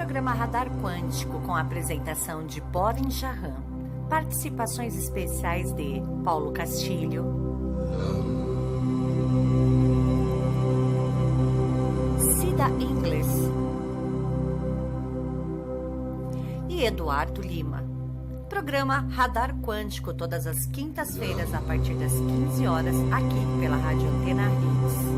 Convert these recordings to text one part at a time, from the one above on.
Programa Radar Quântico com a apresentação de Boren Jahan. Participações especiais de Paulo Castilho, Cida Ingles e Eduardo Lima. Programa Radar Quântico todas as quintas-feiras a partir das 15 horas aqui pela Rádio Antena Hits.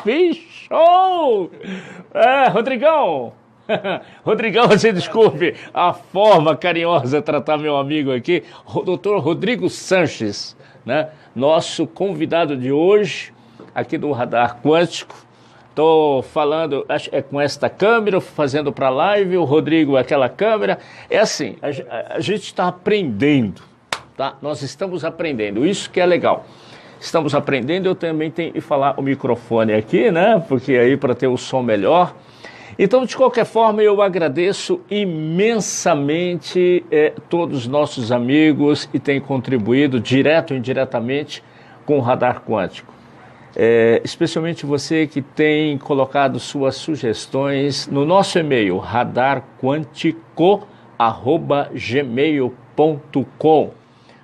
Que show! Rodrigão! Rodrigão, você desculpe a forma carinhosa de tratar meu amigo aqui, o Dr. Rodrigo Sanches, né? Nosso convidado de hoje, aqui do Radar Quântico. Estou falando com esta câmera, fazendo para live, o Rodrigo aquela câmera. É assim, a gente está aprendendo, tá? Nós estamos aprendendo, isso que é legal. Estamos aprendendo, eu também tenho que falar o microfone aqui, né? Porque aí para ter o som melhor. Então, de qualquer forma, eu agradeço imensamente todos os nossos amigos que têm contribuído direto ou indiretamente com o Radar Quântico. Especialmente você que tem colocado suas sugestões no nosso e-mail, radarquântico@gmail.com,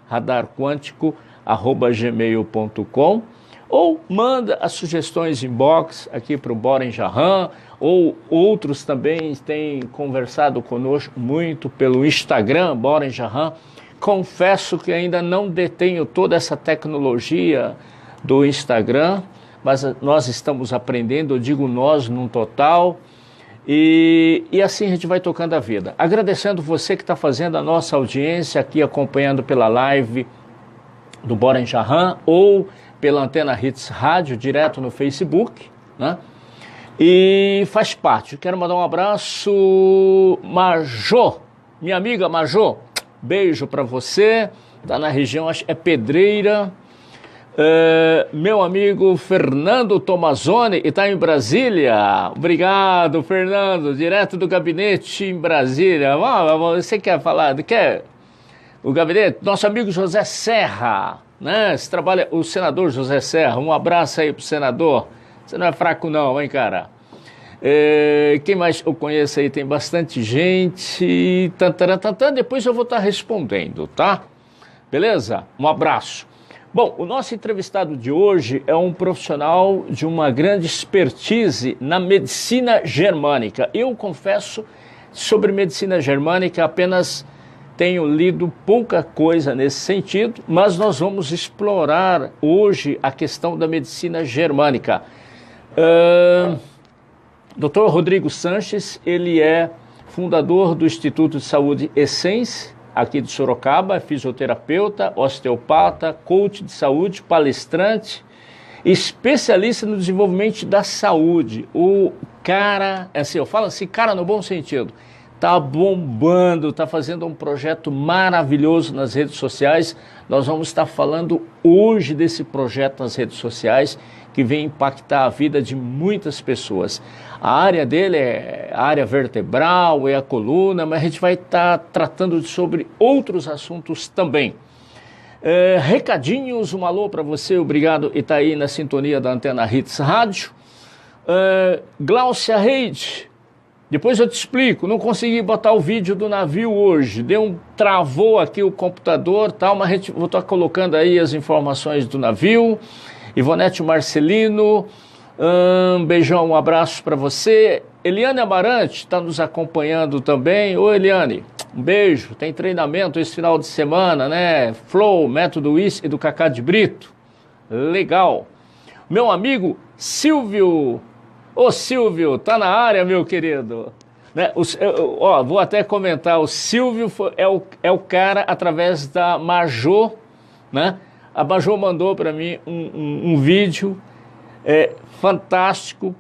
radarquântico@gmail.com, ou manda as sugestões inbox aqui para o Boren Jahan, ou outros também têm conversado conosco muito pelo Instagram, Boren Jahan. Confesso que ainda não detenho toda essa tecnologia do Instagram, mas nós estamos aprendendo, eu digo nós num total, e assim a gente vai tocando a vida. Agradecendo você que está fazendo a nossa audiência aqui, acompanhando pela live do Boren Jahan ou pela Antena Hits Rádio, direto no Facebook, né? E faz parte. Quero mandar um abraço, Majô, minha amiga Majô, beijo para você, tá na região, acho que é Pedreira. Meu amigo Fernando Tomazoni, está em Brasília. Obrigado, Fernando, direto do gabinete em Brasília. Você quer falar? Quer o gabinete? Nosso amigo José Serra, né? Você trabalha, o senador José Serra. Um abraço aí pro senador. Você não é fraco não, hein, cara? Quem mais eu conheço aí? Tem bastante gente. Depois eu vou estar respondendo, tá? Beleza? Um abraço. Bom, o nosso entrevistado de hoje é um profissional de uma grande expertise na medicina germânica. Eu confesso, sobre medicina germânica, apenas tenho lido pouca coisa nesse sentido, mas nós vamos explorar hoje a questão da medicina germânica. Dr. Rodrigo Sanches, ele é fundador do Instituto de Saúde Essence, aqui de Sorocaba, é fisioterapeuta, osteopata, coach de saúde, palestrante especialista no desenvolvimento da saúde. O cara, assim, eu falo assim, cara no bom sentido, tá bombando, tá fazendo um projeto maravilhoso nas redes sociais. Nós vamos estar falando hoje desse projeto nas redes sociais, que vem impactar a vida de muitas pessoas. A área dele é a área vertebral, é a coluna, mas a gente vai estar tratando sobre outros assuntos também. Recadinhos, um alô para você, obrigado e tá aí na sintonia da Antena Hits Rádio. Gláucia Reide, depois eu te explico, não consegui botar o vídeo do navio hoje, travou aqui o computador, tal, mas vou estar colocando aí as informações do navio. Ivonete Marcelino, beijão, um abraço para você. Eliane Amarante está nos acompanhando também. Ô Eliane, um beijo, tem treinamento esse final de semana, né? Flow, método WIS e do Cacá de Brito, legal. Meu amigo Silvio, ô Silvio, tá na área, meu querido. Né? Vou até comentar, o Silvio é o cara através da Majô, né? A Majô mandou para mim um vídeo fantástico.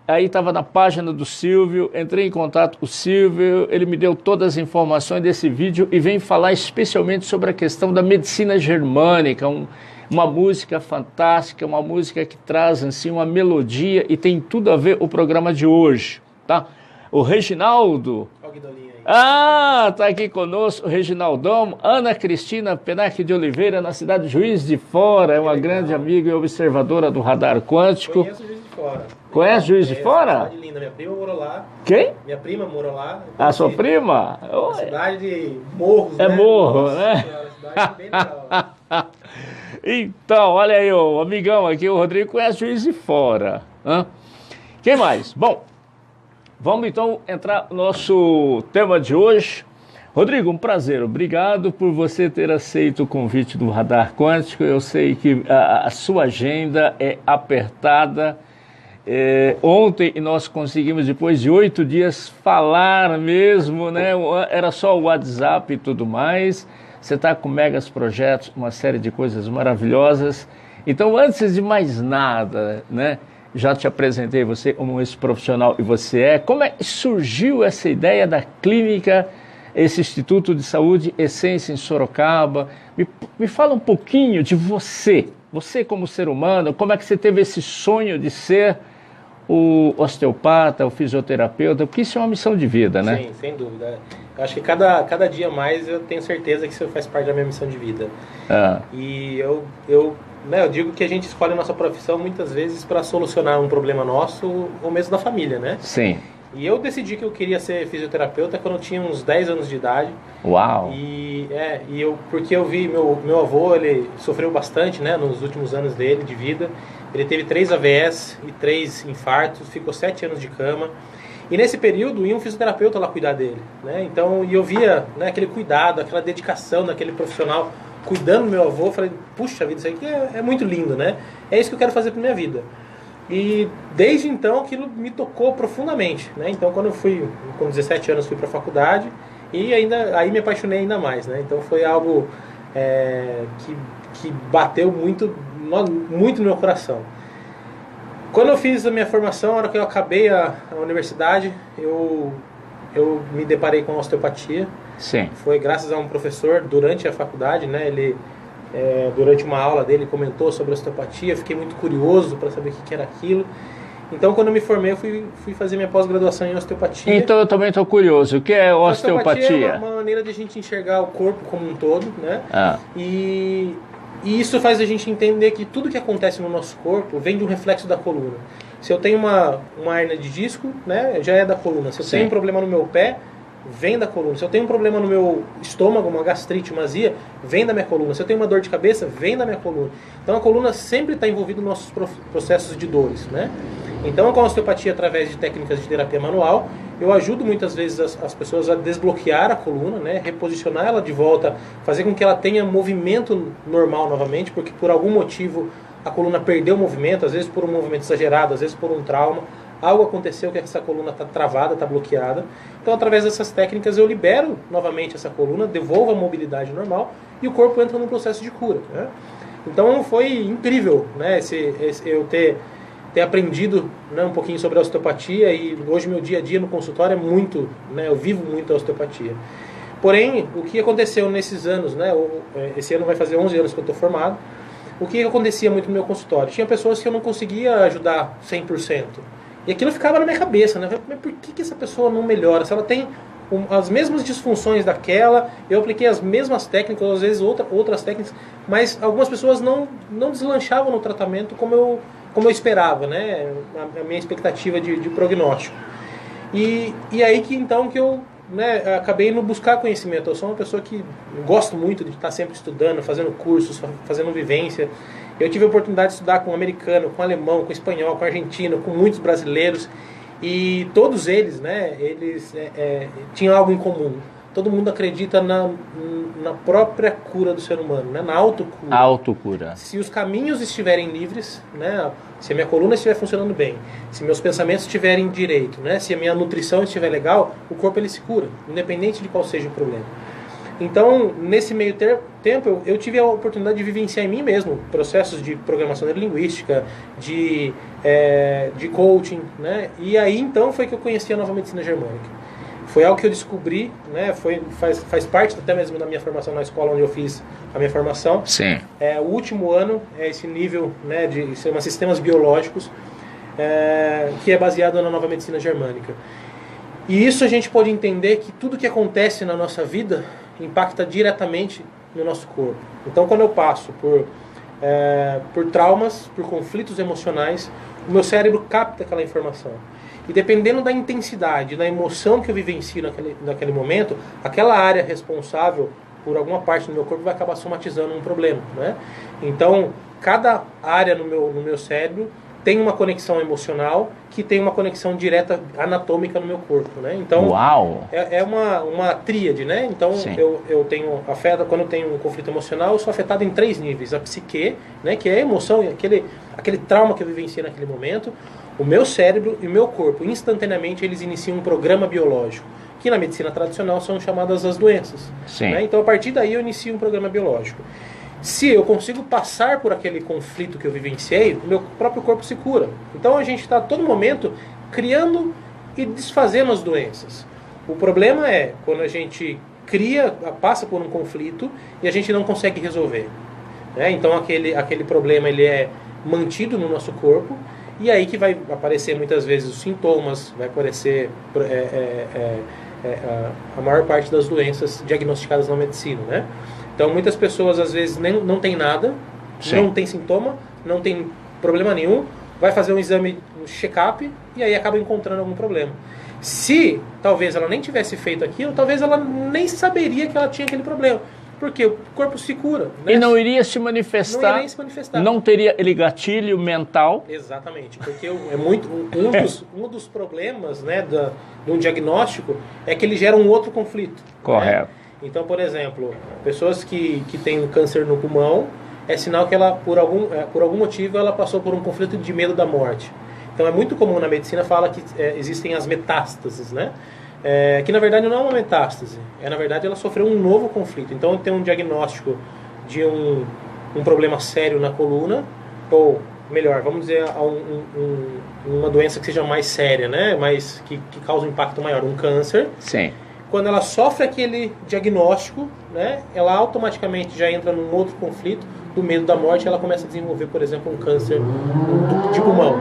Aí estava na página do Silvio, entrei em contato com o Silvio, ele me deu todas as informações desse vídeo e vem falar especialmente sobre a questão da medicina germânica, uma música fantástica, uma música que traz assim, uma melodia e tem tudo a ver o programa de hoje, tá? O Reginaldo... tá aqui conosco o Reginaldão, Ana Cristina Penac de Oliveira, na cidade de Juiz de Fora, é uma grande amiga e observadora do Radar Quântico. Conheço Juiz de Fora. Conhece Juiz de Fora? Cidade linda, minha prima morou lá. Quem? Minha prima morou lá. A sua prima? Uma cidade de morros, né? É morro, nossa, né? Cidade bem legal. Então, olha aí, o amigão aqui, o Rodrigo, conhece Juiz de Fora. Quem mais? Bom, vamos então entrar no nosso tema de hoje. Rodrigo, um prazer. Obrigado por você ter aceito o convite do Radar Quântico. Eu sei que a sua agenda é apertada. Ontem nós conseguimos, depois de 8 dias, falar mesmo, né? Era só o WhatsApp e tudo mais. Você está com megas projetos, uma série de coisas maravilhosas. Então, antes de mais nada, né? Já te apresentei você como esse profissional e você é. Como é que surgiu essa ideia da clínica, esse Instituto de Saúde Essência em Sorocaba? Me fala um pouquinho de você como ser humano, como é que você teve esse sonho de ser o osteopata, o fisioterapeuta, porque isso é uma missão de vida, né? Sim, sem dúvida. Eu acho que cada dia mais eu tenho certeza que isso faz parte da minha missão de vida. E eu digo que a gente escolhe a nossa profissão muitas vezes para solucionar um problema nosso ou mesmo da família, né? Sim. E eu decidi que eu queria ser fisioterapeuta quando eu tinha uns 10 anos de idade. Uau! Porque eu vi meu avô, ele sofreu bastante, né, nos últimos anos dele de vida. Ele teve 3 AVS e 3 infartos, ficou 7 anos de cama. E nesse período ia um fisioterapeuta lá cuidar dele, né? Então, eu via, né, aquele cuidado, aquela dedicação daquele profissional cuidando do meu avô. Falei, puxa vida, isso aqui é muito lindo, né? É isso que eu quero fazer para minha vida. E desde então aquilo me tocou profundamente, né? Então quando eu fui, com 17 anos, fui para a faculdade e aí me apaixonei ainda mais, né? Então foi algo que bateu muito no meu coração. Quando eu fiz a minha formação, na hora que eu acabei a universidade, eu me deparei com a osteopatia. Sim. Foi graças a um professor durante a faculdade, né? Ele durante uma aula dele comentou sobre osteopatia, fiquei muito curioso para saber o que era aquilo. Então, quando eu me formei, eu fui fazer minha pós-graduação em osteopatia. Então, eu também estou curioso. O que é osteopatia? Osteopatia é uma maneira de a gente enxergar o corpo como um todo, né? E isso faz a gente entender que tudo que acontece no nosso corpo vem de um reflexo da coluna. Se eu tenho uma hernia de disco, né, já é da coluna. Se eu tenho um problema no meu pé, vem da coluna. Se eu tenho um problema no meu estômago, uma gastrite, uma azia, vem da minha coluna. Se eu tenho uma dor de cabeça, vem da minha coluna. Então a coluna sempre está envolvida nos nossos processos de dores, né? Então com a osteopatia, através de técnicas de terapia manual, eu ajudo muitas vezes as pessoas a desbloquear a coluna, né? Reposicionar ela de volta, fazer com que ela tenha movimento normal novamente, porque por algum motivo a coluna perdeu o movimento, às vezes por um movimento exagerado, às vezes por um trauma. Algo aconteceu que essa coluna está travada, está bloqueada. Então, através dessas técnicas, eu libero novamente essa coluna, devolvo a mobilidade normal e o corpo entra num processo de cura, né? Então foi incrível, né, eu ter aprendido, né, um pouquinho sobre a osteopatia, e hoje meu dia a dia no consultório é muito, né, eu vivo muito a osteopatia. Porém, o que aconteceu nesses anos, né, esse ano vai fazer 11 anos que eu estou formado, o que acontecia muito no meu consultório? Tinha pessoas que eu não conseguia ajudar 100%. E aquilo ficava na minha cabeça, né? Mas por que essa pessoa não melhora? Se ela tem as mesmas disfunções daquela, eu apliquei as mesmas técnicas, ou às vezes outras técnicas, mas algumas pessoas não deslanchavam no tratamento como eu esperava, né? A minha expectativa de prognóstico. E aí que então que eu, né, acabei indo buscar conhecimento. Eu sou uma pessoa que gosto muito de estar sempre estudando, fazendo cursos, fazendo vivência. Eu tive a oportunidade de estudar com americano, com alemão, com espanhol, com argentino, com muitos brasileiros. E todos eles, né, tinham algo em comum. Todo mundo acredita na própria cura do ser humano, né, na autocura. Autocura. Se os caminhos estiverem livres, né, se a minha coluna estiver funcionando bem, se meus pensamentos estiverem direito, né, se a minha nutrição estiver legal, o corpo ele se cura, independente de qual seja o problema. Então, nesse meio tempo, eu tive a oportunidade de vivenciar em mim mesmo processos de programação neurolinguística, de coaching, né? E aí, então, foi que eu conheci a nova medicina germânica. Foi algo que eu descobri, né? Faz parte até mesmo da minha formação na escola onde eu fiz a minha formação. Sim. O último ano é esse nível, né, de sistemas biológicos, que é baseado na nova medicina germânica. E isso a gente pode entender que tudo que acontece na nossa vida impacta diretamente no nosso corpo. Então, quando eu passo por traumas, por conflitos emocionais, o meu cérebro capta aquela informação. E dependendo da intensidade, da emoção que eu vivencio naquele momento, aquela área responsável por alguma parte do meu corpo vai acabar somatizando um problema, né? Então, cada área no meu cérebro tem uma conexão emocional que tem uma conexão direta anatômica no meu corpo, né? Então, uau! É uma tríade, né? Então, eu tenho quando eu tenho um conflito emocional, eu sou afetado em 3 níveis. A psique, né, que é a emoção, aquele trauma que eu vivenciei naquele momento, o meu cérebro e o meu corpo, instantaneamente, eles iniciam um programa biológico, que na medicina tradicional são chamadas as doenças. Sim. Né? Então, a partir daí, eu inicio um programa biológico. Se eu consigo passar por aquele conflito que eu vivenciei, o meu próprio corpo se cura. Então a gente está a todo momento criando e desfazendo as doenças. O problema é quando a gente passa por um conflito e a gente não consegue resolver. Né? Então aquele problema ele é mantido no nosso corpo e aí que vai aparecer muitas vezes os sintomas, vai aparecer a maior parte das doenças diagnosticadas na medicina, né? Então, muitas pessoas, às vezes, não tem nada, sim, não tem sintoma, não tem problema nenhum, vai fazer um exame, um check-up, e aí acaba encontrando algum problema. Se, talvez, ela nem tivesse feito aquilo, talvez ela nem saberia que ela tinha aquele problema. Porque o corpo se cura. Né? E não iria se manifestar. Não iria nem se manifestar. Não teria aquele gatilho mental. Exatamente. Porque um dos problemas, né, de um diagnóstico é que ele gera um outro conflito. Correto. Né? Então, por exemplo, pessoas que têm câncer no pulmão, é sinal que ela, por algum motivo, ela passou por um conflito de medo da morte. Então, é muito comum na medicina falar que existem as metástases, né? Que, na verdade, não é uma metástase. Na verdade, ela sofreu um novo conflito. Então, tem um diagnóstico de um problema sério na coluna, ou, melhor, vamos dizer, uma doença que seja mais séria, né? Mas que causa um impacto maior, um câncer. Sim. Quando ela sofre aquele diagnóstico, né, ela automaticamente já entra num outro conflito do medo da morte, ela começa a desenvolver, por exemplo, um câncer de pulmão.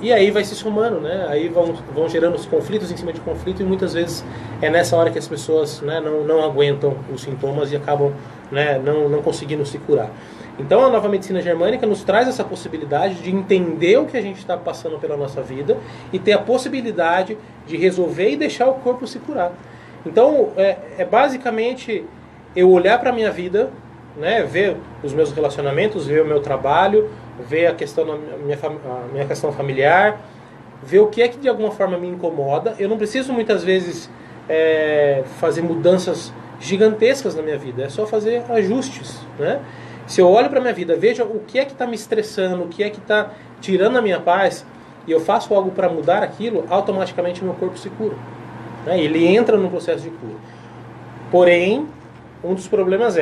E aí vai se somando, né? Aí vão gerando os conflitos em cima de conflito, e muitas vezes é nessa hora que as pessoas, né, não aguentam os sintomas e acabam, né, não conseguindo se curar. Então a nova medicina germânica nos traz essa possibilidade de entender o que a gente está passando pela nossa vida e ter a possibilidade de resolver e deixar o corpo se curar. Então basicamente eu olhar para a minha vida, né, ver os meus relacionamentos, ver o meu trabalho, ver a minha questão familiar, ver o que é que de alguma forma me incomoda. Eu não preciso muitas vezes fazer mudanças gigantescas na minha vida, é só fazer ajustes, né? Se eu olho para a minha vida, vejo o que é que está me estressando, o que é que está tirando a minha paz, e eu faço algo para mudar aquilo, automaticamente meu corpo se cura. Né? Ele entra no processo de cura. Porém, um dos problemas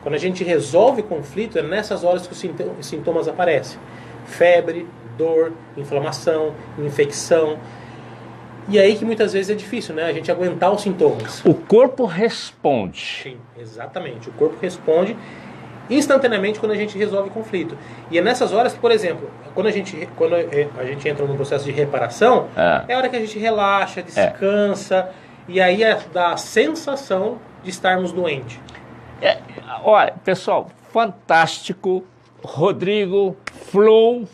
Quando a gente resolve conflito, é nessas horas que os sintomas aparecem. Febre, dor, inflamação, infecção. E aí que muitas vezes é difícil, né? A gente aguentar os sintomas. O corpo responde. Sim, exatamente. O corpo responde instantaneamente quando a gente resolve o conflito. E é nessas horas que, por exemplo, quando a gente entra num processo de reparação, é a hora que a gente relaxa, descansa, e aí dá a sensação de estarmos doentes. Olha, pessoal, fantástico. Rodrigo, flow.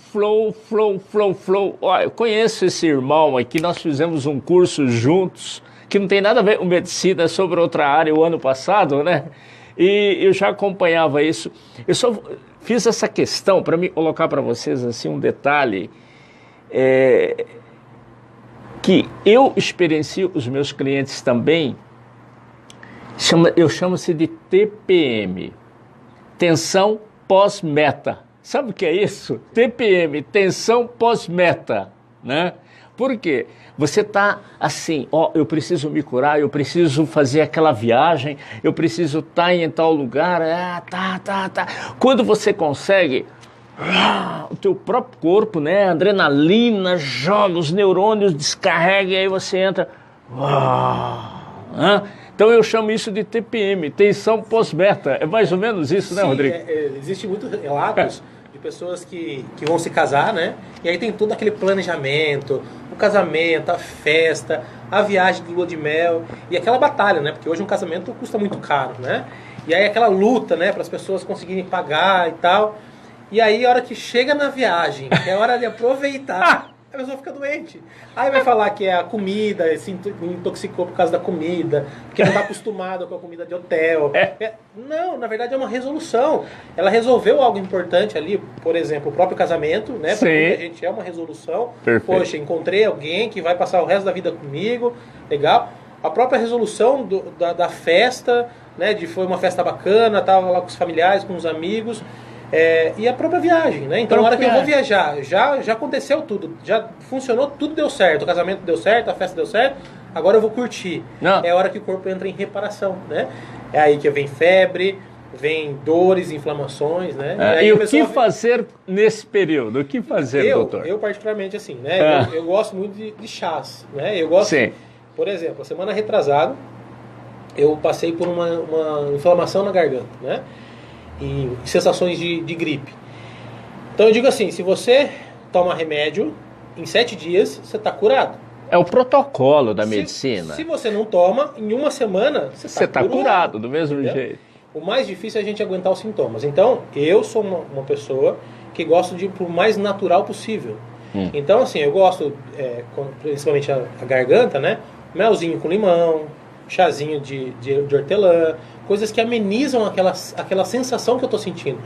Olha, eu conheço esse irmão aqui, nós fizemos um curso juntos, que não tem nada a ver com medicina, sobre outra área o ano passado, né? E eu já acompanhava isso. Eu só fiz essa questão para me colocar para vocês assim um detalhe que eu experiencio os meus clientes também. Eu chamo-se de TPM, tensão pós-meta. Sabe o que é isso? TPM, tensão pós-meta, né? Por quê? Você está assim, eu preciso me curar, eu preciso fazer aquela viagem, eu preciso estar em tal lugar, Quando você consegue, o teu próprio corpo, né? Adrenalina, joga, os neurônios descarrega e aí você entra, Então eu chamo isso de TPM, tensão pós-meta. É mais ou menos isso, né, Rodrigo? Existem muitos relatos de pessoas que vão se casar, né? E aí tem todo aquele planejamento, o casamento, a festa, a viagem de lua de mel e aquela batalha, né? Porque hoje um casamento custa muito caro, né? E aí aquela luta, né? Para as pessoas conseguirem pagar e tal. E aí a hora que chega na viagem, é hora de aproveitar... a pessoa fica doente. Aí vai falar que é a comida, se intoxicou por causa da comida, porque não está acostumado com a comida de hotel. Não, na verdade é uma resolução. Ela resolveu algo importante ali, por exemplo, o próprio casamento, né? Para muita gente é uma resolução. Perfeito. Poxa, encontrei alguém que vai passar o resto da vida comigo, legal. A própria resolução da festa, né? Foi uma festa bacana, estava lá com os familiares, com os amigos. E a própria viagem, né? Então, na hora que eu vou viajar, já aconteceu tudo, já funcionou, tudo deu certo, o casamento deu certo, a festa deu certo, agora eu vou curtir. É a hora que o corpo entra em reparação, né? É aí que vem febre, vem dores, inflamações, né? E o que fazer nesse período? O que fazer, doutor? Eu particularmente, assim, né? Eu gosto muito de chás, né? Eu gosto, por exemplo, a semana retrasada, eu passei por uma inflamação na garganta, né? E sensações de gripe. Então eu digo assim, se você toma remédio, em 7 dias você está curado. É o protocolo da medicina. Se você não toma, em uma semana você está curado do mesmo jeito. O mais difícil é a gente aguentar os sintomas. Então eu sou uma pessoa que gosto de ir para o mais natural possível. Então assim, eu gosto, principalmente a garganta, né? Melzinho com limão, chazinho de hortelã, coisas que amenizam aquela sensação que eu estou sentindo.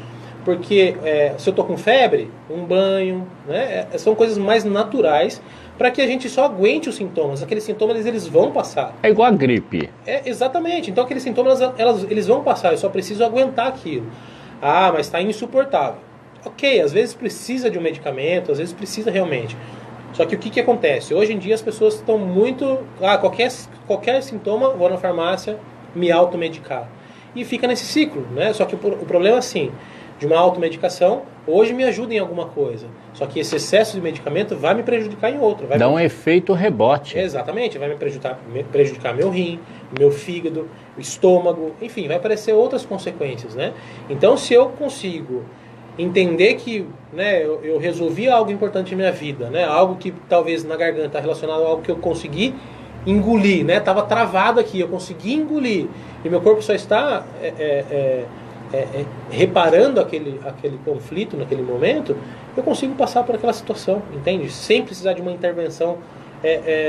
Porque se eu estou com febre, um banho, né? São coisas mais naturais para que a gente só aguente os sintomas. Aqueles sintomas eles vão passar. É igual a gripe. Exatamente. Então aqueles sintomas eles vão passar, eu só preciso aguentar aquilo. Mas está insuportável. Ok, às vezes precisa de um medicamento, às vezes precisa realmente. Só que o que acontece? Hoje em dia as pessoas estão muito... qualquer sintoma, vou na farmácia, me automedicar. E fica nesse ciclo, né? Só que o problema é assim, de uma automedicação, hoje me ajuda em alguma coisa. Só que esse excesso de medicamento vai me prejudicar em outra. Dá um efeito rebote. Exatamente, vai me prejudicar meu rim, meu fígado, o estômago, enfim, vai aparecer outras consequências, né? Então, se eu consigo entender que, né, eu resolvi algo importante na minha vida, né, algo que talvez na garganta relacionado a algo que eu consegui engolir, né, estava travado aqui, eu consegui engolir, e meu corpo só está reparando aquele conflito naquele momento, eu consigo passar por aquela situação, entende? Sem precisar de uma intervenção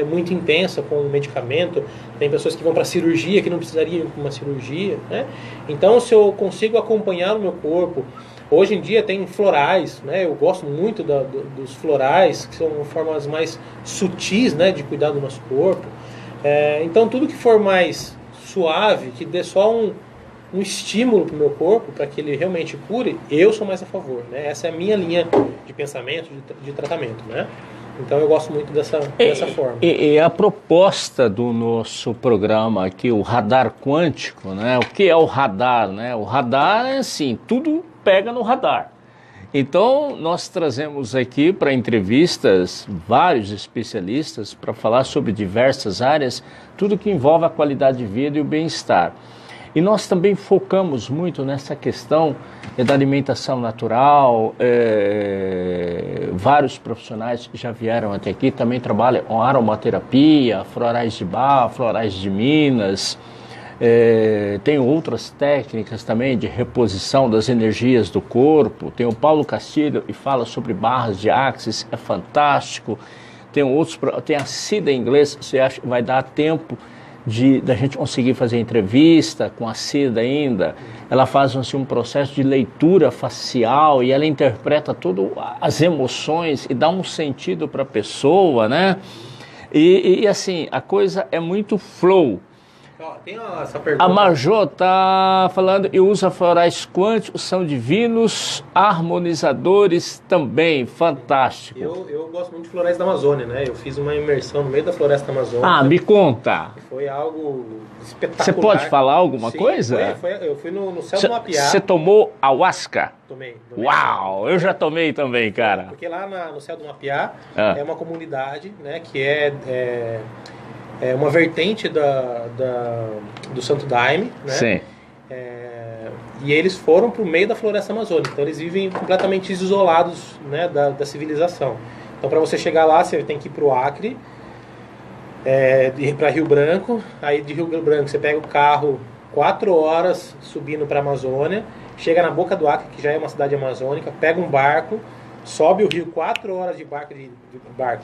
muito intensa com um medicamento. Tem pessoas que vão para cirurgia que não precisariam de uma cirurgia, né? Então, se eu consigo acompanhar o meu corpo, hoje em dia tem florais, né? Eu gosto muito dos florais, que são formas mais sutis, né, de cuidar do nosso corpo. Então, tudo que for mais suave, que dê só um estímulo para o meu corpo, para que ele realmente cure, eu sou mais a favor, né? Essa é a minha linha de pensamento, de tratamento, né? Então eu gosto muito dessa forma. E a proposta do nosso programa aqui, o radar quântico, né? O que é o radar, né? O radar é assim, tudo pega no radar. Então, nós trazemos aqui para entrevistas vários especialistas para falar sobre diversas áreas, tudo que envolve a qualidade de vida e o bem-estar. E nós também focamos muito nessa questão da alimentação natural, vários profissionais que já vieram até aqui também trabalham com aromaterapia, florais de Bach, florais de Minas. Tem outras técnicas também de reposição das energias do corpo. Tem o Paulo Castilho e fala sobre barras de Axis, é fantástico. Tem a Cida em inglês, você acha que vai dar tempo da gente conseguir fazer entrevista com a Cida ainda? Ela faz assim, um processo de leitura facial e ela interpreta todas as emoções e dá um sentido para a pessoa, né? E assim, a coisa é muito flow. Tem essa pergunta. A Marjô está falando e usa florais quânticos, são divinos, harmonizadores também, fantástico. Eu gosto muito de florais da Amazônia, né? Eu fiz uma imersão no meio da floresta amazônica. Ah, me conta. Foi algo espetacular. Você pode falar alguma coisa? Eu fui no céu do Mapiá. Você tomou ayahuasca? Tomei. Uau, eu já tomei também, cara. Porque lá no céu do Mapiá é uma comunidade, né, que é uma vertente do Santo Daime, né? Sim. E eles foram para o meio da floresta amazônica, então eles vivem completamente isolados, né, da civilização. Então, para você chegar lá, você tem que ir para o Acre, ir para Rio Branco, aí de Rio Branco você pega o carro 4 horas subindo para a Amazônia, chega na boca do Acre, que já é uma cidade amazônica, pega um barco, sobe o rio 4 horas de barco,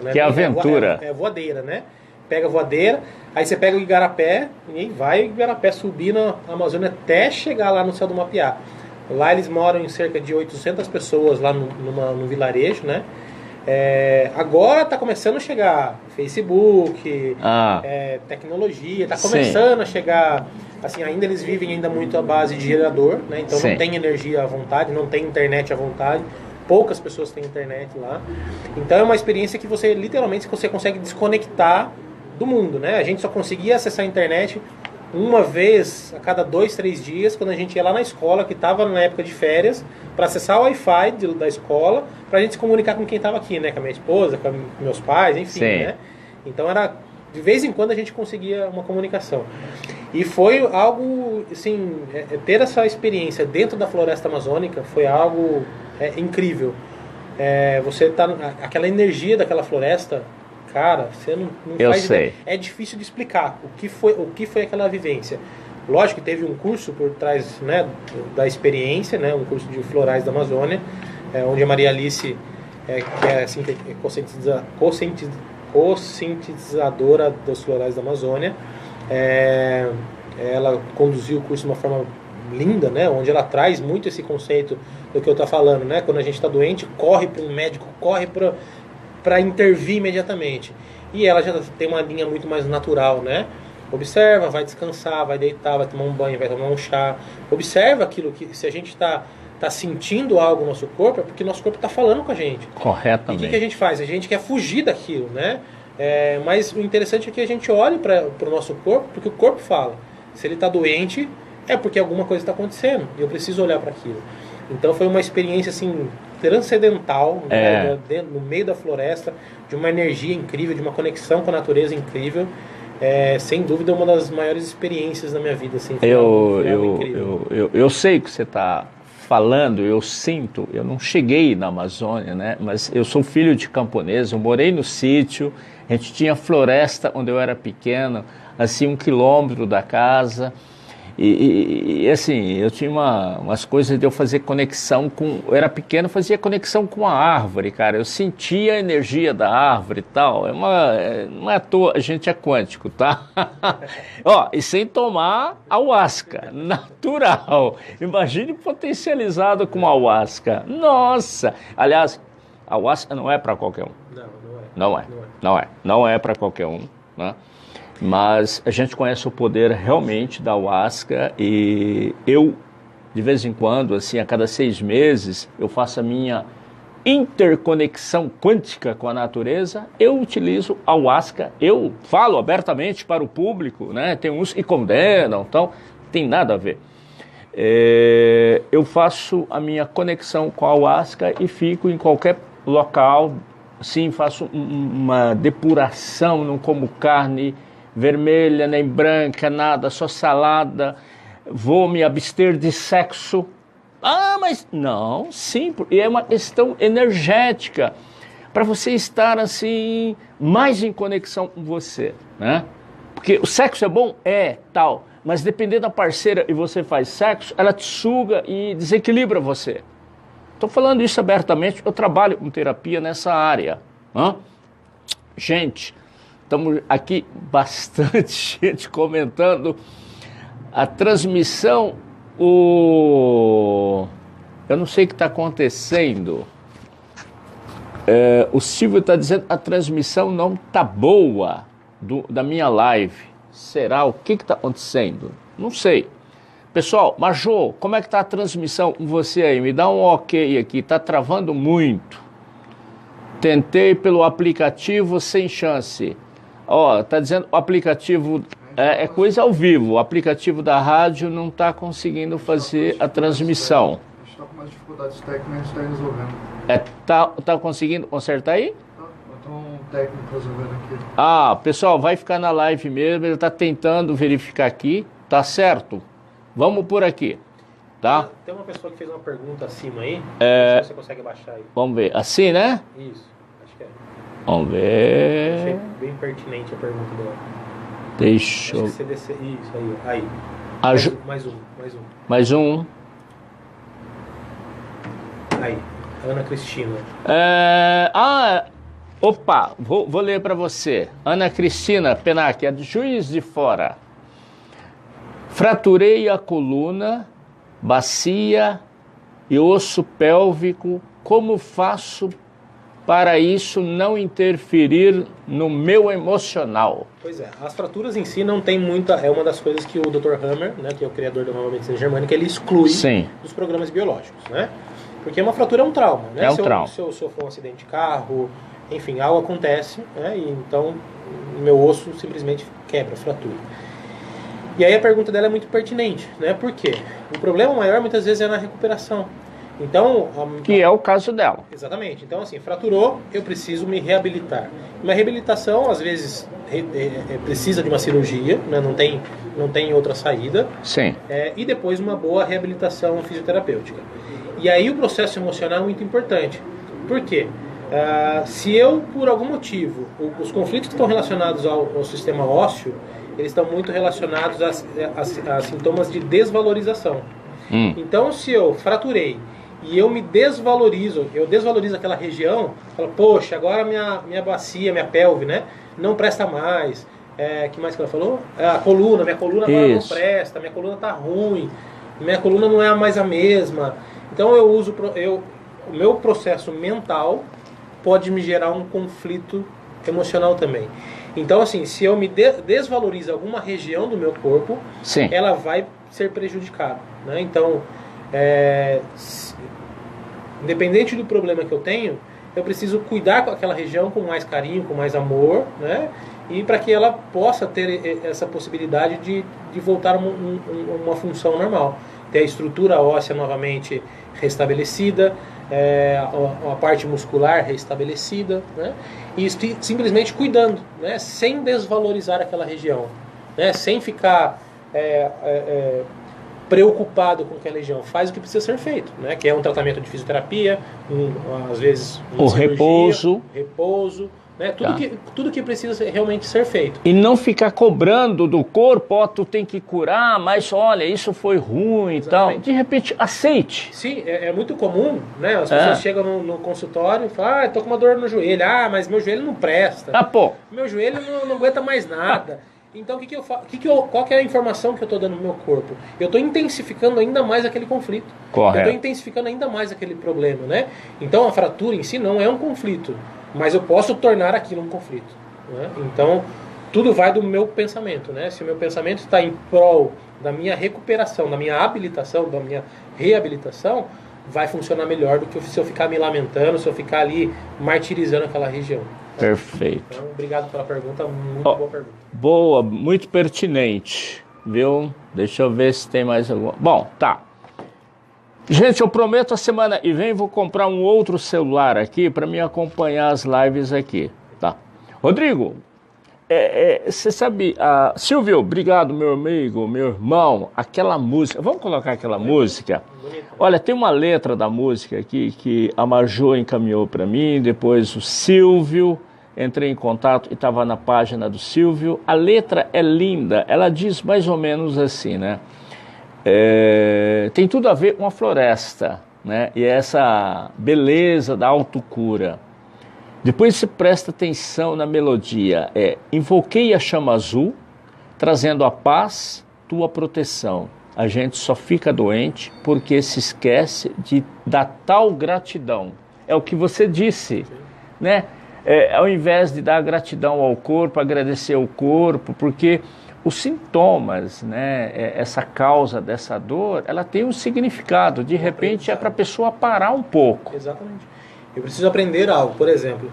né? Que aventura! É voadeira, né? Pega a voadeira, aí você pega o Igarapé e vai o Igarapé subindo a Amazônia até chegar lá no céu do Mapiá. Lá eles moram em cerca de 800 pessoas lá no vilarejo, né? Agora está começando a chegar Facebook, tecnologia, está começando a chegar, assim, ainda eles vivem ainda muito à base de gerador, né? Então não tem energia à vontade, não tem internet à vontade. Poucas pessoas têm internet lá. Então é uma experiência que você, literalmente, você consegue desconectar do mundo, né? A gente só conseguia acessar a internet uma vez a cada 2, 3 dias, quando a gente ia lá na escola, que estava na época de férias, para acessar o Wi-Fi da escola, para a gente se comunicar com quem estava aqui, né? Com a minha esposa, com meus pais, enfim, né? Então de vez em quando a gente conseguia uma comunicação. E foi algo, assim, ter essa experiência dentro da floresta amazônica foi algo incrível. Você tá aquela energia daquela floresta, cara, você não eu faz sei. Ideia. É difícil de explicar o que foi aquela vivência. Lógico que teve um curso por trás, né, da experiência, né, um curso de florais da Amazônia, onde a Maria Alice, que é assim, conscientizadora dos florais da Amazônia, ela conduziu o curso de uma forma linda, né, onde ela traz muito esse conceito do que eu estou falando, né? Quando a gente está doente, corre para um médico, corre para intervir imediatamente. E ela já tem uma linha muito mais natural, né? Observa, vai descansar, vai deitar, vai tomar um banho, vai tomar um chá. Observa aquilo que, se a gente está sentindo algo no nosso corpo, é porque nosso corpo está falando com a gente. Corretamente. E o que a gente faz? A gente quer fugir daquilo, né? Mas o interessante é que a gente olhe para o nosso corpo, porque o corpo fala. Se ele está doente, é porque alguma coisa está acontecendo. E eu preciso olhar para aquilo. Então foi uma experiência assim transcendental, né, no meio da floresta, de uma energia incrível, de uma conexão com a natureza incrível. Sem dúvida uma das maiores experiências da minha vida, assim. Eu sei o que você está falando, eu sinto. Eu não cheguei na Amazônia, né? Mas eu sou filho de camponês, eu morei no sítio, a gente tinha floresta onde eu era pequeno, assim 1 quilômetro da casa. E assim, eu tinha umas coisas de eu fazer conexão com... Eu era pequeno, fazia conexão com a árvore, cara. Eu sentia a energia da árvore e tal. Não é à toa, a gente é quântico, tá? E sem tomar ayahuasca, natural. Imagine potencializado com ayahuasca. Nossa! Aliás, ayahuasca não é para qualquer um. Não é para qualquer um, né? Mas a gente conhece o poder realmente da ayahuasca e eu, de vez em quando, assim, a cada 6 meses, eu faço a minha interconexão quântica com a natureza, eu utilizo a ayahuasca. Eu falo abertamente para o público, né? Tem uns que condenam, então tem nada a ver. Eu faço a minha conexão com a ayahuasca e fico em qualquer local. Sim, faço uma depuração, não como carne vermelha nem branca, nada, só salada. Vou me abster de sexo. Ah, mas não, sim, e é uma questão energética, para você estar assim, mais em conexão com você, né? Porque o sexo é bom? É, tal, mas dependendo da parceira e você faz sexo, ela te suga e desequilibra você. Estou falando isso abertamente, eu trabalho com terapia nessa área. Né? Gente, estamos aqui bastante gente comentando a transmissão. Eu não sei o que está acontecendo. O Silvio está dizendo que a transmissão não está boa da minha live. Será? O que está acontecendo? Não sei. Pessoal, Majô, como é que está a transmissão com você aí? Me dá um ok aqui, está travando muito. Tentei pelo aplicativo sem chance. Ó, está dizendo o aplicativo... É coisa ao vivo, o aplicativo da rádio não está conseguindo fazer a transmissão. A gente está com umas dificuldades técnicas, a gente está resolvendo. Tá conseguindo consertar aí? Então um técnico resolvendo aqui. Ah, pessoal, vai ficar na live mesmo, ele está tentando verificar aqui, tá certo? Vamos por aqui, tá? Tem uma pessoa que fez uma pergunta acima aí, não sei se você consegue baixar aí. Vamos ver, assim, né? Isso, acho que é. Vamos ver. Achei bem pertinente a pergunta dela. Deixa eu... Isso aí. Mais um. Mais um. Aí, Ana Cristina. Opa, vou ler para você. Ana Cristina Penac, é de Juiz de Fora. Fraturei a coluna, bacia e osso pélvico. Como faço para isso não interferir no meu emocional? Pois é, as fraturas em si não tem muita... É uma das coisas que o Dr. Hammer, né, que é o criador da nova medicina germânica, ele exclui dos programas biológicos, né? Porque uma fratura é um trauma, né? Trauma. Se eu sofro um acidente de carro, enfim, algo acontece, né? E então o meu osso simplesmente quebra, fratura. E aí a pergunta dela é muito pertinente, né? Por quê? O problema maior muitas vezes é na recuperação. Então, que é o caso dela. Exatamente. Então, assim, fraturou, eu preciso me reabilitar. Uma reabilitação, às vezes, precisa de uma cirurgia, né? Não tem outra saída. Sim. E depois uma boa reabilitação fisioterapêutica. E aí o processo emocional é muito importante. Por quê? Se eu, por algum motivo, os conflitos que estão relacionados ao sistema ósseo, eles estão muito relacionados a sintomas de desvalorização. Então, se eu fraturei e eu me desvalorizo, eu desvalorizo aquela região, falo, poxa, agora minha bacia, minha pelve, né, não presta mais. Que mais que ela falou? Minha coluna agora não presta, minha coluna tá ruim, minha coluna não é mais a mesma. Então o meu processo mental pode me gerar um conflito emocional também. Então, assim, se eu me desvalorizo alguma região do meu corpo, ela vai ser prejudicada, né? Então, independente do problema que eu tenho, eu preciso cuidar com aquela região com mais carinho, com mais amor, né? E para que ela possa ter essa possibilidade de voltar a uma função normal. Ter a estrutura óssea novamente restabelecida, a parte muscular restabelecida, né? E simplesmente cuidando, né? Sem desvalorizar aquela região, né? Sem ficar preocupado com aquela região. Faz o que precisa ser feito, né? Que é um tratamento de fisioterapia, às vezes o repouso, né? Tudo que precisa realmente ser feito. E não ficar cobrando do corpo, tu tem que curar, mas olha, isso foi ruim e tal. De repente, aceite. Sim, é muito comum, né? As pessoas chegam no consultório e falam, tô com uma dor no joelho. Mas meu joelho não presta. Meu joelho não aguenta mais nada. Então, qual que é a informação que eu estou dando no meu corpo? Eu estou intensificando ainda mais aquele conflito. Correto. Eu estou intensificando ainda mais aquele problema, né? Então, a fratura em si não é um conflito, mas eu posso tornar aquilo um conflito, né? Então, tudo vai do meu pensamento, né? Se o meu pensamento está em prol da minha recuperação, da minha habilitação, da minha reabilitação, vai funcionar melhor do que se eu ficar me lamentando, se eu ficar ali martirizando aquela região. Perfeito. Então, obrigado pela pergunta, muito boa pergunta. Boa, muito pertinente, viu? Deixa eu ver se tem mais alguma. Bom, tá. Gente, eu prometo a semana que vem vou comprar um outro celular aqui para me acompanhar as lives aqui, tá? Rodrigo, você sabe, Silvio, obrigado, meu amigo, meu irmão, aquela música, vamos colocar aquela música? Olha, tem uma letra da música aqui que a Marjô encaminhou para mim, depois o Silvio, entrei em contato e estava na página do Silvio. A letra é linda, ela diz mais ou menos assim, né? Tem tudo a ver com a floresta, né? E essa beleza da autocura. Depois se presta atenção na melodia. Invoquei a chama azul, trazendo a paz, tua proteção. A gente só fica doente porque se esquece da tal gratidão. É o que você disse, né? Ao invés de dar gratidão ao corpo, agradecer ao corpo, porque os sintomas, né, essa causa dessa dor, ela tem um significado. De repente é para a pessoa parar um pouco. Exatamente. Eu preciso aprender algo. Por exemplo,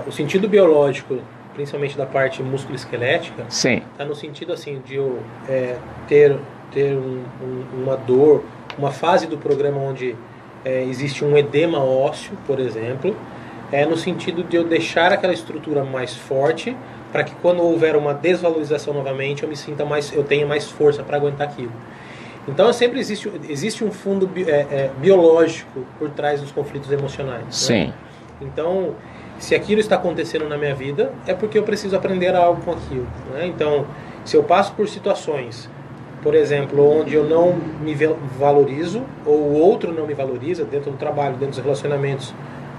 o sentido biológico, principalmente da parte musculoesquelética, está no sentido assim de eu ter uma dor, uma fase do programa onde existe um edema ósseo, por exemplo, no sentido de eu deixar aquela estrutura mais forte para que quando houver uma desvalorização novamente eu tenha mais força para aguentar aquilo. Então sempre existe um fundo biológico por trás dos conflitos emocionais. Sim. Né? Então, se aquilo está acontecendo na minha vida, é porque eu preciso aprender algo com aquilo. Né? Então, se eu passo por situações, por exemplo, onde eu não me valorizo, ou o outro não me valoriza, dentro do trabalho, dentro dos relacionamentos,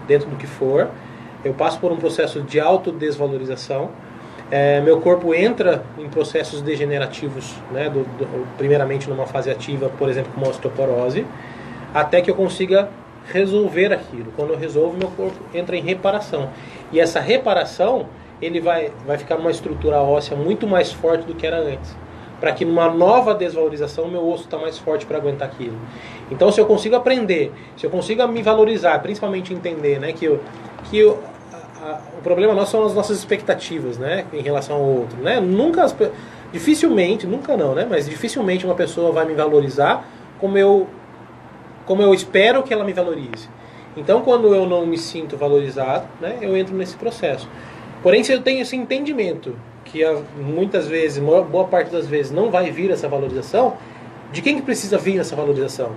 dentro do que for, eu passo por um processo de autodesvalorização, meu corpo entra em processos degenerativos, né, primeiramente numa fase ativa, por exemplo, como a osteoporose, até que eu consiga resolver aquilo. Quando eu resolvo, meu corpo entra em reparação. E essa reparação, ele vai ficar numa estrutura óssea muito mais forte do que era antes. Para que numa nova desvalorização, meu osso está mais forte para aguentar aquilo. Então, se eu consigo aprender, se eu consigo me valorizar, principalmente entender, né, o problema nosso são as nossas expectativas, né, em relação ao outro, né? Dificilmente uma pessoa vai me valorizar como eu espero que ela me valorize. Então, quando eu não me sinto valorizado, né, eu entro nesse processo. Porém, se eu tenho esse entendimento que muitas vezes, boa parte das vezes, não vai vir essa valorização, de quem que precisa vir essa valorização?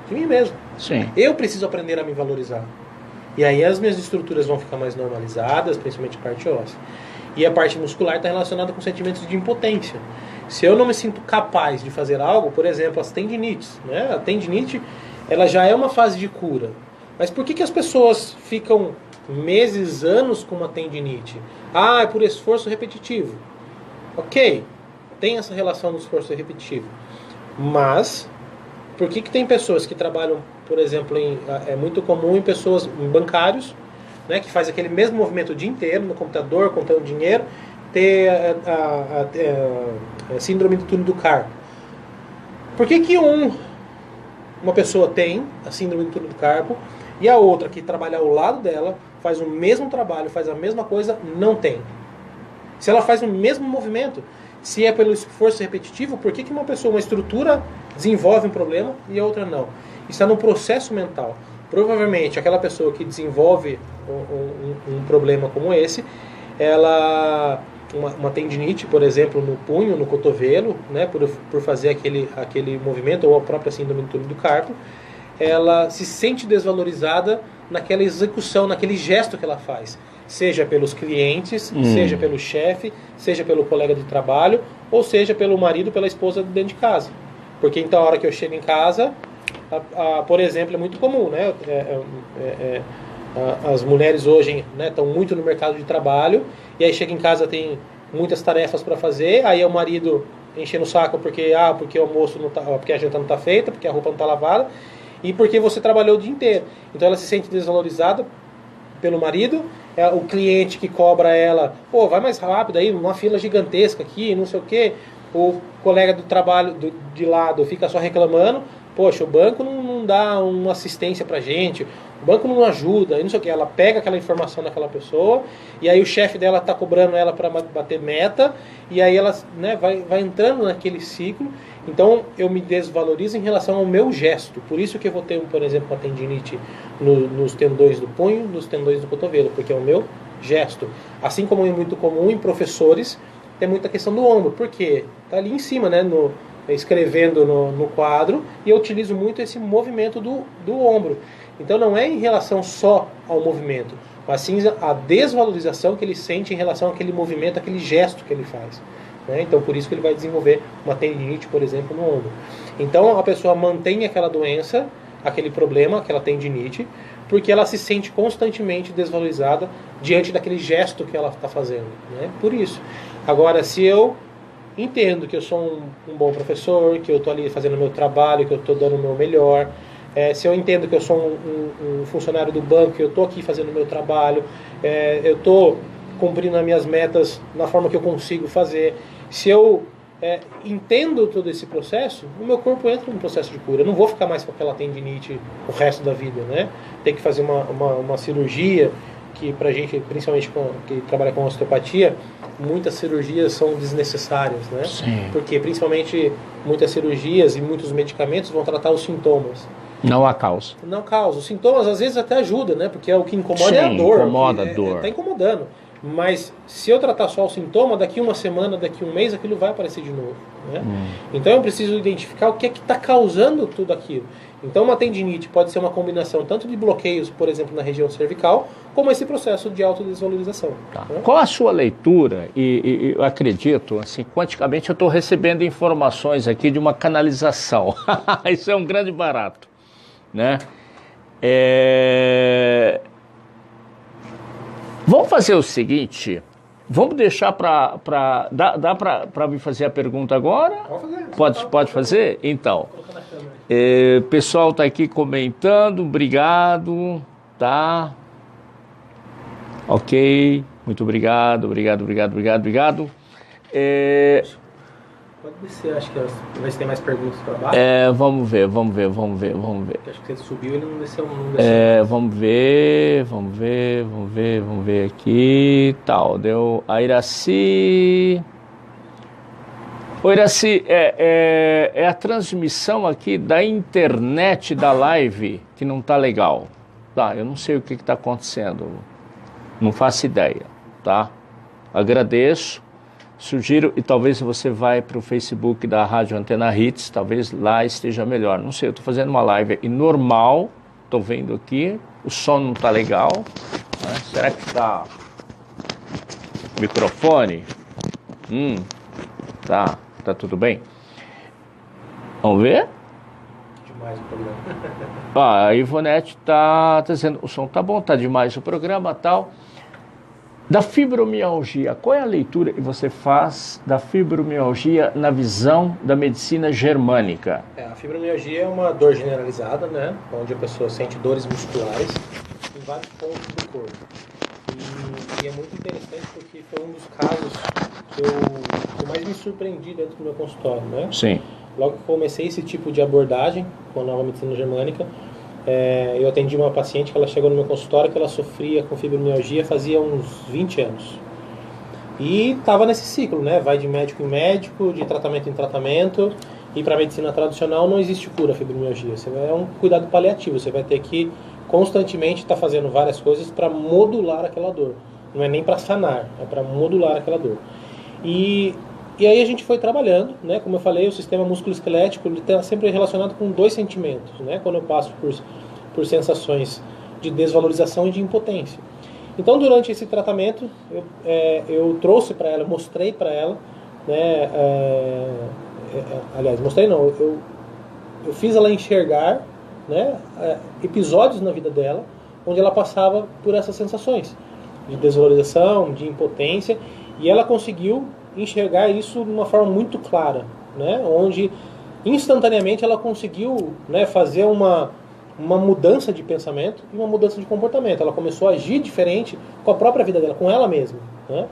De mim mesmo. Sim. Eu preciso aprender a me valorizar. E aí as minhas estruturas vão ficar mais normalizadas, principalmente a parte óssea. E a parte muscular está relacionada com sentimentos de impotência. Se eu não me sinto capaz de fazer algo, por exemplo, as tendinites, né? A tendinite, ela já é uma fase de cura. Mas por que as pessoas ficam meses, anos com uma tendinite? É por esforço repetitivo. Ok, tem essa relação do esforço repetitivo. Mas, por que tem pessoas que trabalham, por exemplo, é muito comum em bancários, né, que faz aquele mesmo movimento o dia inteiro no computador, contando dinheiro, ter a síndrome do túnel do carpo? Por que uma pessoa tem a síndrome do túnel do carpo e a outra que trabalha ao lado dela, faz o mesmo trabalho, faz a mesma coisa, não tem? Se ela faz o mesmo movimento, se é pelo esforço repetitivo, por que uma estrutura desenvolve um problema e a outra não? Isso está no processo mental. Provavelmente aquela pessoa que desenvolve um problema como esse, uma tendinite, por exemplo, no punho, no cotovelo, né, por fazer aquele movimento, ou a própria síndrome do túnel do carpo, ela se sente desvalorizada naquela execução, naquele gesto que ela faz. Seja pelos clientes, seja pelo chefe, seja pelo colega de trabalho, ou seja pelo marido, pela esposa dentro de casa. Porque então a hora que eu chego em casa, por exemplo, é muito comum, né? As mulheres hoje, né, estão muito no mercado de trabalho, e aí chega em casa, tem muitas tarefas para fazer, aí é o marido enchendo o saco porque o almoço não tá, porque a janta não está feita, porque a roupa não está lavada, e porque você trabalhou o dia inteiro. Então ela se sente desvalorizada pelo marido, o cliente que cobra ela, vai mais rápido aí, uma fila gigantesca aqui, não sei o quê. O colega do trabalho de lado fica só reclamando, poxa, o banco não dá uma assistência pra gente, o banco não ajuda, e não sei o que. Ela pega aquela informação daquela pessoa, e aí o chefe dela tá cobrando ela para bater meta, e aí ela, né, vai entrando naquele ciclo. Então eu me desvalorizo em relação ao meu gesto. Por isso que eu vou ter, por exemplo, uma tendinite nos tendões do punho, nos tendões do cotovelo, porque é o meu gesto. Assim como é muito comum em professores, tem muita questão do ombro, porque tá ali em cima, né, escrevendo no quadro, e eu utilizo muito esse movimento do ombro. Então não é em relação só ao movimento, mas sim a desvalorização que ele sente em relação àquele movimento, aquele gesto que ele faz. Né? Então por isso que ele vai desenvolver uma tendinite, por exemplo, no ombro. Então a pessoa mantém aquela doença, aquele problema, aquela tendinite, porque ela se sente constantemente desvalorizada diante daquele gesto que ela está fazendo. Né? Por isso. Agora, se eu entendo que eu sou um bom professor, que eu estou ali fazendo o meu trabalho, que eu estou dando o meu melhor, se eu entendo que eu sou um funcionário do banco, que eu estou aqui fazendo o meu trabalho, eu estou cumprindo as minhas metas na forma que eu consigo fazer, se eu entendo todo esse processo, o meu corpo entra num processo de cura. Eu não vou ficar mais com aquela tendinite o resto da vida, né? Tem que fazer uma cirurgia, que pra gente, principalmente que trabalha com osteopatia, muitas cirurgias são desnecessárias, né? Sim. Porque principalmente muitas cirurgias e muitos medicamentos vão tratar os sintomas. Não a causa. Não causa. Os sintomas às vezes até ajudam, né? Porque o que incomoda é a dor. Incomoda a dor. Está incomodando. Mas se eu tratar só o sintoma, daqui uma semana, daqui um mês, aquilo vai aparecer de novo. Né? Então eu preciso identificar o que é que está causando tudo aquilo. Então uma tendinite pode ser uma combinação tanto de bloqueios, por exemplo, na região cervical, como esse processo de autodesvalorização. Tá. Né? Qual a sua leitura? E eu acredito, assim, quanticamente eu estou recebendo informações aqui de uma canalização. Isso é um grande barato. Né? Vamos fazer o seguinte, vamos deixar dá para me fazer a pergunta agora? Pode fazer? Então, o pessoal está aqui comentando, obrigado, tá? Ok, muito obrigado. Pode descer, acho que vai ter mais perguntas para baixo. Vamos ver. Acho que ele subiu e ele não desceu. Vamos ver aqui, tal, deu a Iraci. Ô Iraci, é a transmissão aqui da internet da live que não tá legal. Tá, eu não sei o que está acontecendo, não faço ideia, tá? Agradeço. Sugiro, e talvez você vai para o Facebook da Rádio Antena Hits, talvez lá esteja melhor. Não sei, eu estou fazendo uma live aqui normal, estou vendo aqui, o som não está legal. Né? Será que está microfone? Tá tudo bem? Vamos ver? Demais o programa. A Ivonete está dizendo, o som tá bom, tá demais o programa, tal. Da fibromialgia, qual é a leitura que você faz da fibromialgia na visão da medicina germânica? A fibromialgia é uma dor generalizada, né? Onde a pessoa sente dores musculares em vários pontos do corpo. E é muito interessante porque foi um dos casos que eu mais me surpreendi dentro do meu consultório, né? Sim. Logo que comecei esse tipo de abordagem com a nova medicina germânica, eu atendi uma paciente que ela chegou no meu consultório que ela sofria com fibromialgia fazia uns 20 anos. E estava nesse ciclo, né? Vai de médico em médico, de tratamento em tratamento. E para a medicina tradicional não existe cura à fibromialgia. É um cuidado paliativo. Você vai ter que constantemente estar fazendo várias coisas para modular aquela dor. Não é nem para sanar, é para modular aquela dor. E aí a gente foi trabalhando, né? Como eu falei, o sistema músculo-esquelético está sempre relacionado com dois sentimentos, né? Quando eu passo por sensações de desvalorização e de impotência. Então, durante esse tratamento, eu trouxe para ela, mostrei para ela, né? Aliás, mostrei não, eu fiz ela enxergar, né? Episódios na vida dela, onde ela passava por essas sensações de desvalorização, de impotência, e ela conseguiu enxergar isso de uma forma muito clara, né? Onde instantaneamente ela conseguiu, né, fazer uma mudança de pensamento e uma mudança de comportamento. Ela começou a agir diferente com a própria vida dela, com ela mesma, né?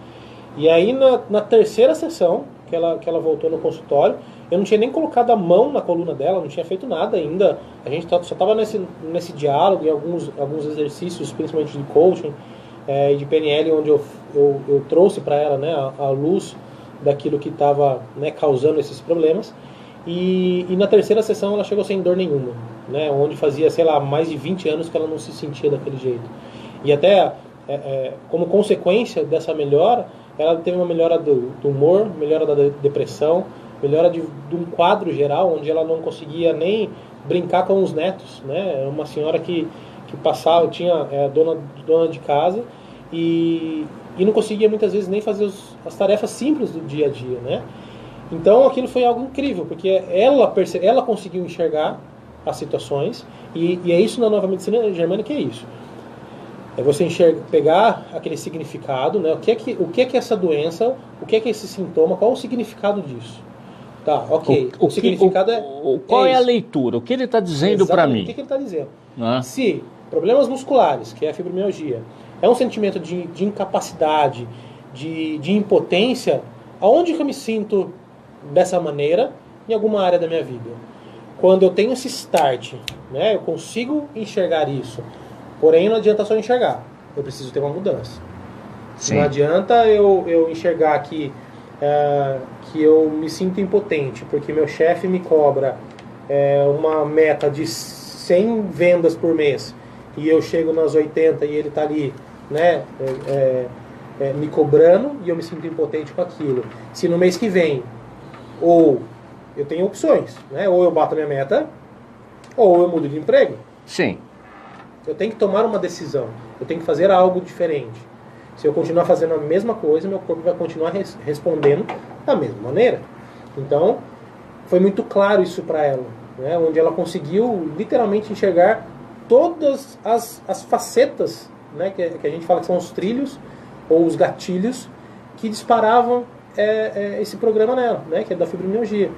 E aí na terceira sessão que ela voltou no consultório, Eu não tinha nem colocado a mão na coluna dela, não tinha feito nada ainda. A gente só estava nesse diálogo e alguns exercícios, principalmente de coaching e de PNL, onde eu trouxe para ela, né, a luz daquilo que estava, né, causando esses problemas. E na terceira sessão ela chegou sem dor nenhuma, né, onde fazia, sei lá, mais de 20 anos que ela não se sentia daquele jeito. E até como consequência dessa melhora, ela teve uma melhora do humor, melhora da depressão, melhora de um quadro geral, onde ela não conseguia nem brincar com os netos, né? Uma senhora que passava, tinha dona de casa e não conseguia muitas vezes nem fazer as tarefas simples do dia a dia, né? Então aquilo foi algo incrível, porque ela conseguiu enxergar as situações e é isso na nova medicina germânica, é isso. É você pegar aquele significado, né? O que é essa doença, o que é esse sintoma, qual o significado disso? Tá, ok. O significado qual é a leitura? O que ele está dizendo para mim? O que ele está dizendo? Se problemas musculares, que é a fibromialgia, é um sentimento de incapacidade, de impotência, aonde que eu me sinto dessa maneira em alguma área da minha vida? Quando eu tenho esse start, né, eu consigo enxergar isso. Porém, não adianta só enxergar. Eu preciso ter uma mudança. Sim. Não adianta eu enxergar que eu me sinto impotente, porque meu chefe me cobra uma meta de 100 vendas por mês e eu chego nas 80 e ele está ali, né, me cobrando e eu me sinto impotente com aquilo. Se no mês que vem, ou eu tenho opções, né, ou eu bato a minha meta, ou eu mudo de emprego. Sim. Eu tenho que tomar uma decisão, eu tenho que fazer algo diferente. Se eu continuar fazendo a mesma coisa, meu corpo vai continuar respondendo da mesma maneira. Então, foi muito claro isso para ela, né? Onde ela conseguiu literalmente enxergar todas as facetas, né? Que a gente fala que são os trilhos ou os gatilhos que disparavam esse programa nela, né? Que é da fibromialgia.